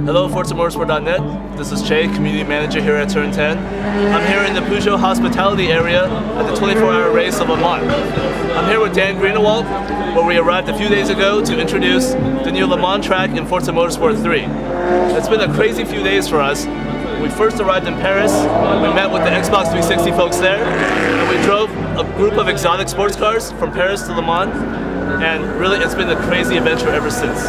Hello, ForzaMotorsport.net. This is Che, Community Manager here at Turn 10. I'm here in the Peugeot hospitality area at the 24-hour race of Le Mans. I'm here with Dan Greenewald, where we arrived a few days ago to introduce the new Le Mans track in Forza Motorsport 3. It's been a crazy few days for us. We first arrived in Paris, we met with the Xbox 360 folks there, and we drove a group of exotic sports cars from Paris to Le Mans, and really it's been a crazy adventure ever since.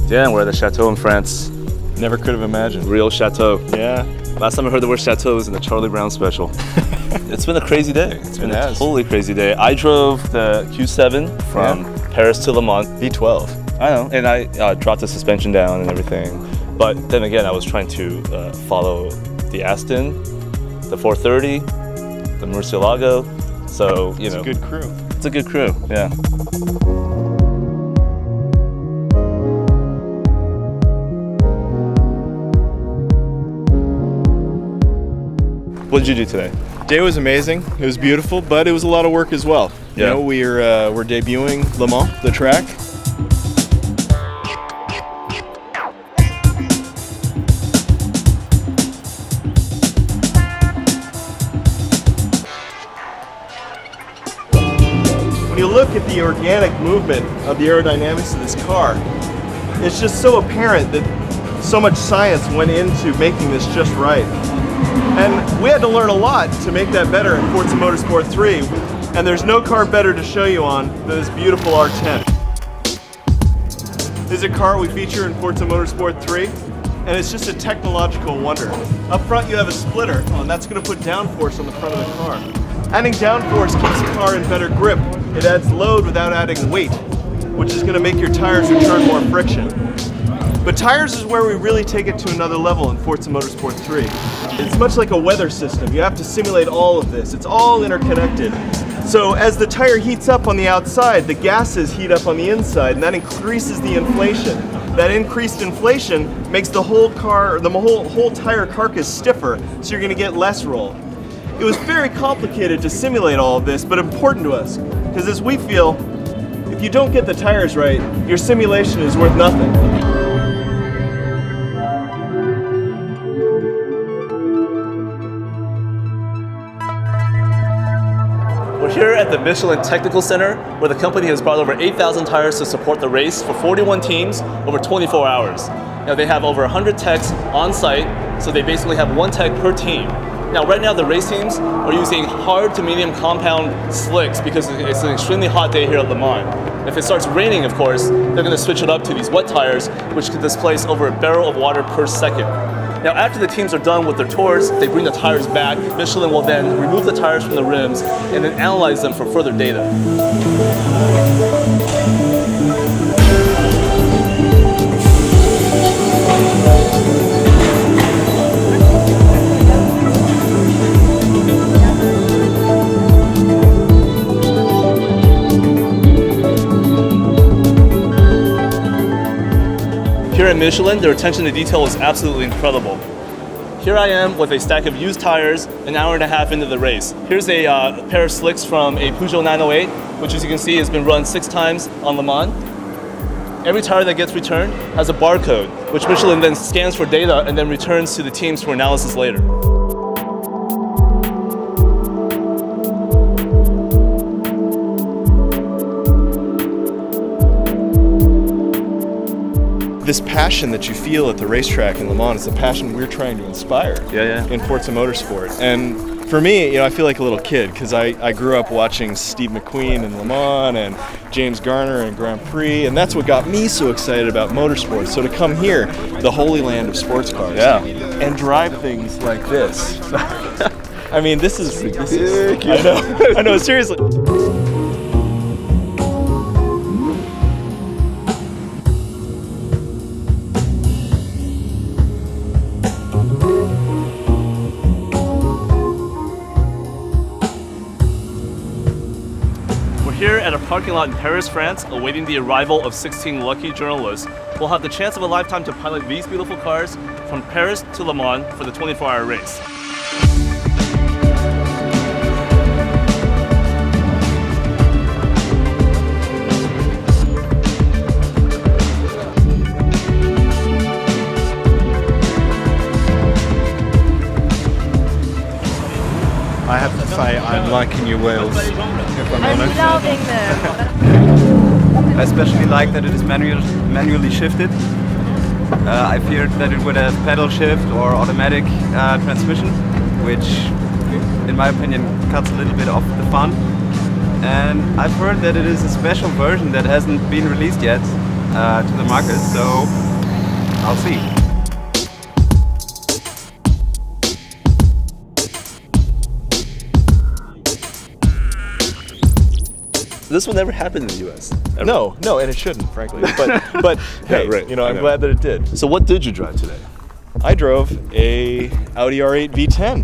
Yeah, we're at the chateau in France. Never could have imagined. Real chateau. Yeah. Last time I heard the word chateau was in the Charlie Brown special. It's been a crazy day. It's been a totally crazy day. I drove the Q7 from Paris to Le Mans. V12. I know, and I dropped the suspension down and everything. But then again, I was trying to follow the Aston, the 430, the Murcielago. So, you know. It's a good crew. It's a good crew, yeah. What did you do today? Day was amazing. It was beautiful, but it was a lot of work as well. Yeah. You know, we're debuting Le Mans, the track. When you look at the organic movement of the aerodynamics of this car, it's just so apparent that so much science went into making this just right. And we had to learn a lot to make that better in Forza Motorsport 3, and there's no car better to show you on than this beautiful R10. This is a car we feature in Forza Motorsport 3, and it's just a technological wonder. Up front you have a splitter, and that's going to put downforce on the front of the car. Adding downforce keeps the car in better grip. It adds load without adding weight, which is going to make your tires return more friction. But tires is where we really take it to another level in Forza Motorsport 3. It's much like a weather system. You have to simulate all of this. It's all interconnected. So as the tire heats up on the outside, the gases heat up on the inside, and that increases the inflation. That increased inflation makes the whole car, the whole tire carcass stiffer, so you're going to get less roll. It was very complicated to simulate all of this, but important to us, because as we feel, if you don't get the tires right, your simulation is worth nothing. We're here at the Michelin Technical Center, where the company has brought over 8,000 tires to support the race for 41 teams over 24 hours. Now they have over 100 techs on site, so they basically have one tech per team. Now right now the race teams are using hard to medium compound slicks because it's an extremely hot day here at Le Mans. If it starts raining, of course, they're going to switch it up to these wet tires, which can displace over a barrel of water per second. Now after the teams are done with their tours, they bring the tires back. Michelin will then remove the tires from the rims and then analyze them for further data. Here at Michelin, their attention to detail is absolutely incredible. Here I am with a stack of used tires an hour and a half into the race. Here's a pair of slicks from a Peugeot 908, which as you can see has been run 6 times on Le Mans. Every tire that gets returned has a barcode, which Michelin then scans for data and then returns to the teams for analysis later. This passion that you feel at the racetrack in Le Mans is the passion we're trying to inspire in Forza Motorsport. And for me, you know, I feel like a little kid because I grew up watching Steve McQueen in Le Mans and James Garner in Grand Prix, and that's what got me so excited about motorsports. So to come here, the holy land of sports cars, and drive things like this. I mean, this is ridiculous. I know, seriously. Here at a parking lot in Paris, France, awaiting the arrival of 16 lucky journalists, we'll have the chance of a lifetime to pilot these beautiful cars from Paris to Le Mans for the 24-hour race. I have to say I'm liking your wheels, if I'm honest. Loving them. I especially like that it is manually shifted. I feared that it would have pedal shift or automatic transmission, which in my opinion cuts a little bit off the fun. And I've heard that it is a special version that hasn't been released yet to the market, so I'll see. This will never happen in the US. Ever. No, and it shouldn't, frankly. But hey, Yeah, right. you know, I'm glad that it did. So what did you drive today? I drove a Audi R8 V10.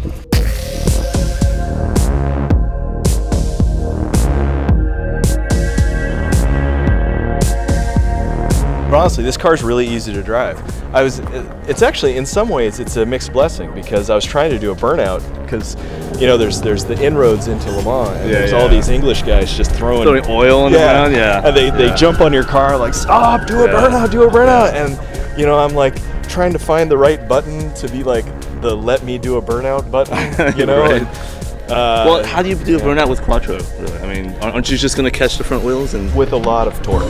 But honestly, this car's really easy to drive. It's actually, in some ways, it's a mixed blessing because I was trying to do a burnout because, you know, there's the inroads into Le Mans and there's all these English guys just throwing oil on the ground, and they jump on your car like, stop, do a burnout, and you know, I'm like trying to find the right button to be like the let me do a burnout button, you know. Right. Well, how do you do a burnout with Quattro? Really? I mean, aren't you just going to catch the front wheels and with a lot of torque?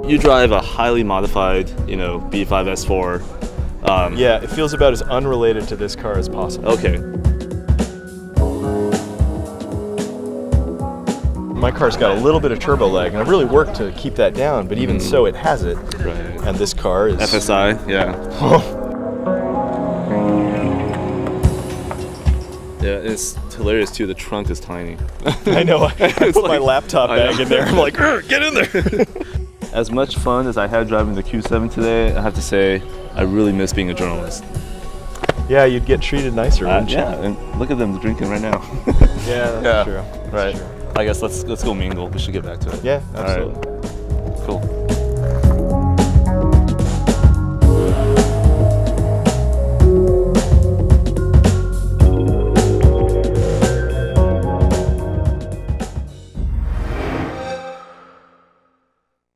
You drive a highly modified, you know, B5 S4. Yeah, it feels about as unrelated to this car as possible. Okay. My car's got a little bit of turbo lag, and I've really worked to keep that down, but even so, it has it. Right. And this car is... FSI, yeah. Yeah, it's hilarious too. The trunk is tiny. I know. I put my laptop bag in there. I'm like, get in there. As much fun as I had driving the Q7 today, I have to say, I really miss being a journalist. Yeah, you'd get treated nicer, wouldn't you? Yeah, and look at them drinking right now. Yeah, that's true. Right. I guess let's go mingle. We should get back to it. Yeah, absolutely. All right. Cool.